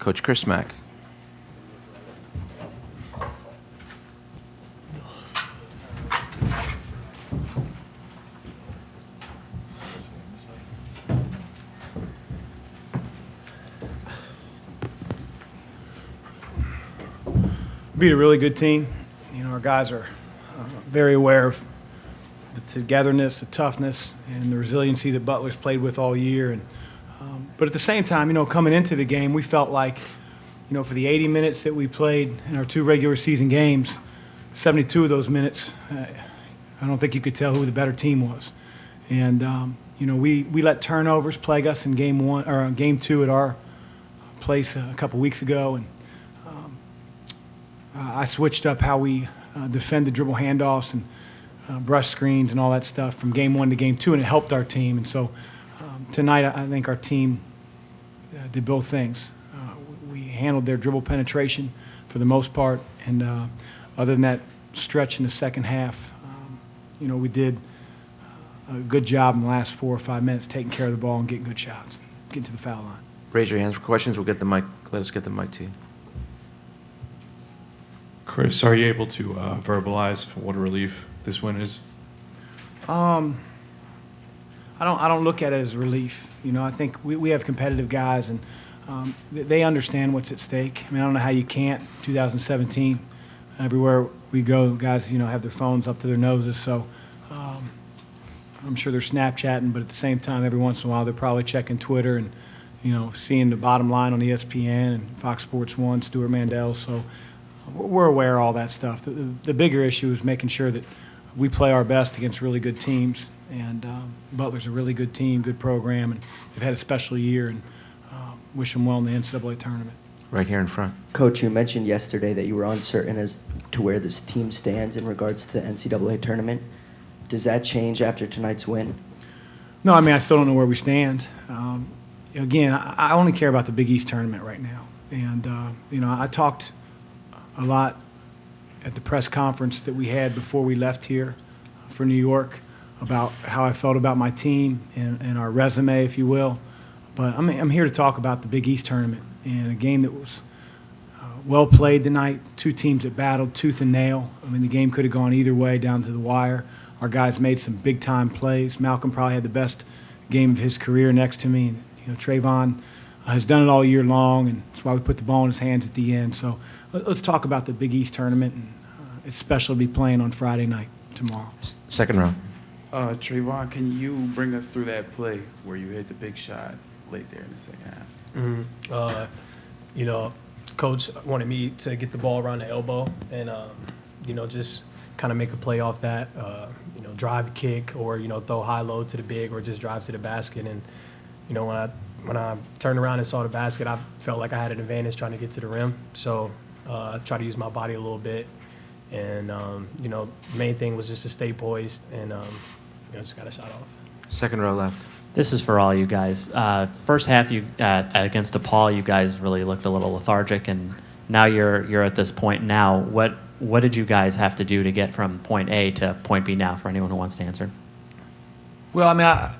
Coach Chris Mack. Beat a really good team. You know, our guys are very aware of the togetherness, the toughness, and the resiliency that Butler's played with all year. And but at the same time, you know, coming into the game, we felt like, you know, for the 80 minutes that we played in our 2 regular season games, 72 of those minutes, I don't think you could tell who the better team was. And you know, we let turnovers plague us in game 2 at our place a couple weeks ago, and I switched up how we defend the dribble handoffs and brush screens and all that stuff from game 1 to game 2, and it helped our team. And so tonight, I think our team did both things. We handled their dribble penetration for the most part, and other than that stretch in the second half, you know, we did a good job in the last 4 or 5 minutes taking care of the ball and getting good shots, getting to the foul line. Raise your hands for questions. We'll get the mic. Let us get the mic to you. Chris, are you able to verbalize what a relief this win is? I don't look at it as relief. You know, I think we have competitive guys, and they understand what's at stake. I mean, I don't know how you can't. 2017, everywhere we go, guys, you know, have their phones up to their noses. So I'm sure they're Snapchatting, but at the same time, every once in a while, they're probably checking Twitter and, you know, seeing the bottom line on ESPN and Fox Sports 1, Stuart Mandel. So we're aware of all that stuff. The bigger issue is making sure that we play our best against really good teams. And Butler's a really good team, good program, and they've had a special year, and wish them well in the NCAA tournament. Right here in front. Coach, you mentioned yesterday that you were uncertain as to where this team stands in regards to the NCAA tournament. Does that change after tonight's win? No, I mean, I still don't know where we stand. Again, I only care about the Big East tournament right now. And, you know, I talked a lot at the press conference that we had before we left here for New York about how I felt about my team and our resume, if you will. But I'm here to talk about the Big East tournament and a game that was well played tonight, 2 teams that battled tooth and nail. I mean, the game could have gone either way down to the wire. Our guys made some big-time plays. Malcolm probably had the best game of his career next to me. And, you know, Trayvon has done it all year long, and that's why we put the ball in his hands at the end. So let's talk about the Big East tournament, and it's special to be playing on Friday night tomorrow. Second round. Trayvon, can you bring us through that play where you hit the big shot late there in the second half? You know, Coach wanted me to get the ball around the elbow and, you know, just kind of make a play off that, you know, drive, kick, or, you know, throw high-low to the big, or just drive to the basket. And, you know, when I turned around and saw the basket, I felt like I had an advantage trying to get to the rim. So I tried to use my body a little bit. And, you know, the main thing was just to stay poised and, you know, just got a shot off. Second row left. This is for all you guys. First half, you against DePaul, you guys really looked a little lethargic, and now you're at this point now. What did you guys have to do to get from point A to point B now, for anyone who wants to answer? Well, I mean, I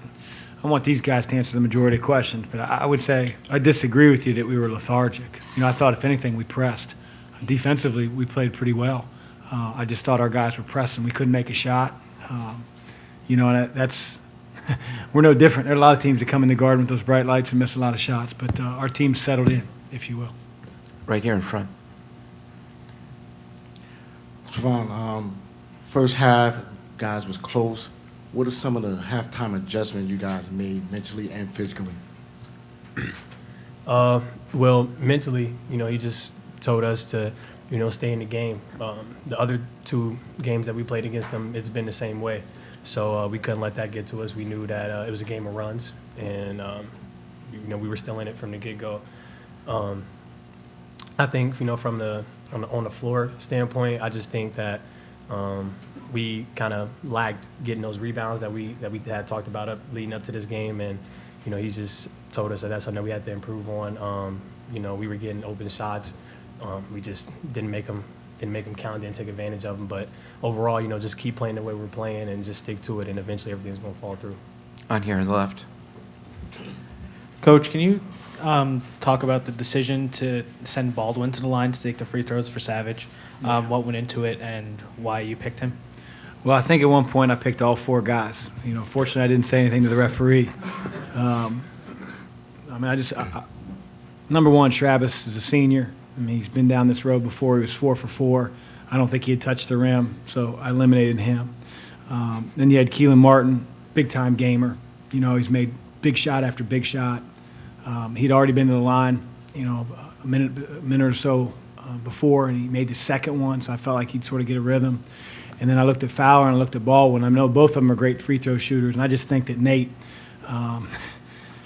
want these guys to answer the majority of questions, but I would say I disagree with you that we were lethargic. You know, I thought if anything we pressed. Defensively, we played pretty well. I just thought our guys were pressing. We couldn't make a shot. You know, and that's we're no different. There are a lot of teams that come in the Garden with those bright lights and miss a lot of shots, but our team settled in, if you will. Right here in front. Trayvon, first half, guys was close. What are some of the halftime adjustments you guys made mentally and physically? Well, mentally, you know, he just told us to, you know, stay in the game. The other 2 games that we played against them, it's been the same way. So we couldn't let that get to us. We knew that it was a game of runs, and you know, we were still in it from the get-go. I think, you know, from on the floor standpoint, I just think that we kind of lagged getting those rebounds that we had talked about leading up to this game, and you know, he just told us that that's something we had to improve on. You know, we were getting open shots. We just didn't make them count, didn't take advantage of them. But overall, you know, just keep playing the way we're playing and just stick to it, and eventually everything's going to fall through. On here on the left. Coach, can you talk about the decision to send Baldwin to the line to take the free throws for Savage? What went into it and why you picked him? Well, I think at one point I picked all 4 guys. You know, fortunately I didn't say anything to the referee. Number one, Travis is a senior. I mean, he's been down this road before. He was 4 for 4. I don't think he had touched the rim, so I eliminated him. Then you had Keelan Martin, big-time gamer. You know, he's made big shot after big shot. He'd already been to the line, you know, a minute or so before, and he made the second one, so I felt like he'd sort of get a rhythm. And then I looked at Fowler and I looked at Baldwin. I know both of them are great free throw shooters, and I just think that Nate,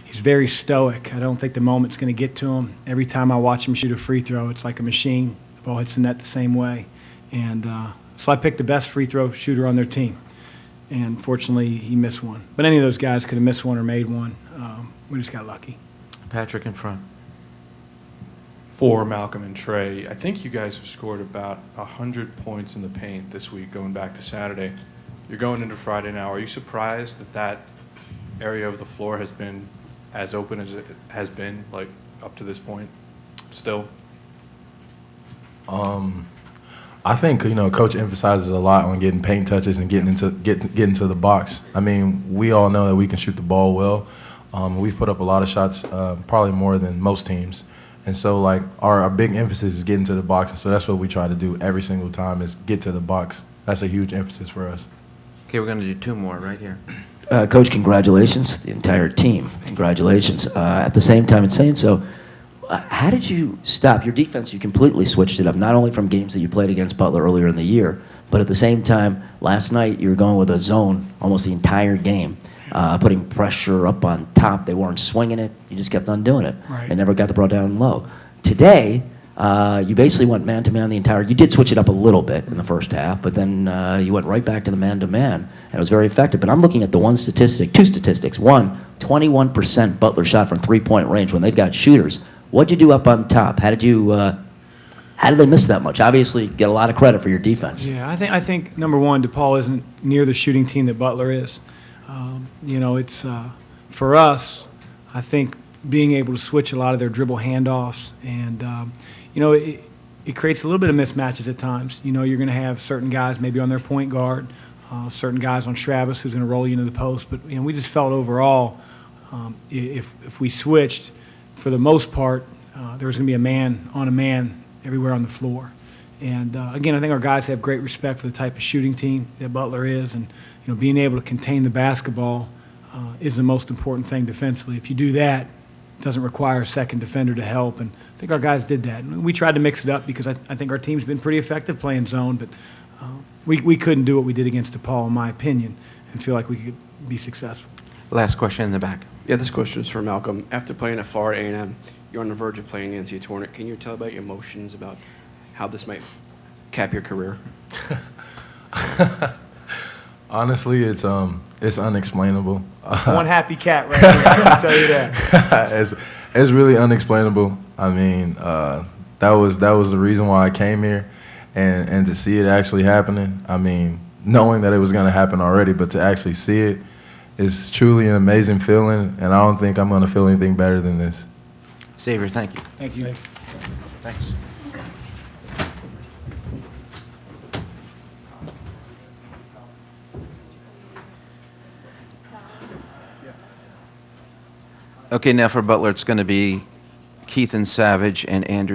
he's very stoic. I don't think the moment's going to get to him. Every time I watch him shoot a free throw, it's like a machine. The ball hits the net the same way. And so I picked the best free throw shooter on their team. And fortunately, he missed one. But any of those guys could have missed one or made one. We just got lucky. Patrick in front. For Malcolm and Trey, I think you guys have scored about 100 points in the paint this week, going back to Saturday. You're going into Friday now. Are you surprised that that area of the floor has been as open as it has been, like, up to this point, still? I think, you know, Coach emphasizes a lot on getting paint touches and getting into the box. I mean, we all know that we can shoot the ball well. We've put up a lot of shots, probably more than most teams. And so, like, our big emphasis is getting to the box. And so that's what we try to do every single time is get to the box. That's a huge emphasis for us. Okay, we're going to do 2 more right here. Coach, congratulations, the entire team. Congratulations. At the same time in saying so, how did you stop your defense? You completely switched it up, not only from games that you played against Butler earlier in the year, but at the same time, last night you were going with a zone almost the entire game, putting pressure up on top. They weren't swinging it. You just kept on doing it. Right. They never got the ball down low. Today, you basically went man-to-man the entire – you did switch it up a little bit in the first half, but then you went right back to the man-to-man, and it was very effective. But I'm looking at the two statistics. One, 21% Butler shot from three-point range when they've got shooters. What'd you do up on top? How did they miss that much? Obviously, get a lot of credit for your defense. Yeah, I think number one, DePaul isn't near the shooting team that Butler is. You know, it's for us, I think being able to switch a lot of their dribble handoffs and, you know, it creates a little bit of mismatches at times. You know, you're going to have certain guys maybe on their point guard, certain guys on Travis who's going to roll you into the post. But, you know, we just felt overall if we switched, for the most part, there was going to be a man on a man everywhere on the floor. And, again, I think our guys have great respect for the type of shooting team that Butler is. And, you know, being able to contain the basketball is the most important thing defensively. If you do that, it doesn't require a second defender to help. And I think our guys did that. And we tried to mix it up because I think our team's been pretty effective playing zone. But we couldn't do what we did against DePaul, in my opinion, and feel like we could be successful. Last question in the back. Yeah, this question is for Malcolm. After playing at Florida A&M, you're on the verge of playing the NCAA tournament. Can you tell about your emotions about how this might cap your career? Honestly, it's unexplainable. One happy cat right here, I can tell you that. it's really unexplainable. I mean, that was the reason why I came here, and to see it actually happening. I mean, knowing that it was going to happen already, but to actually see it is truly an amazing feeling, and I don't think I'm going to feel anything better than this. Xavier, thank you. Thank you. Thanks. Okay, now for Butler, it's going to be Keith and Savage and Andrew.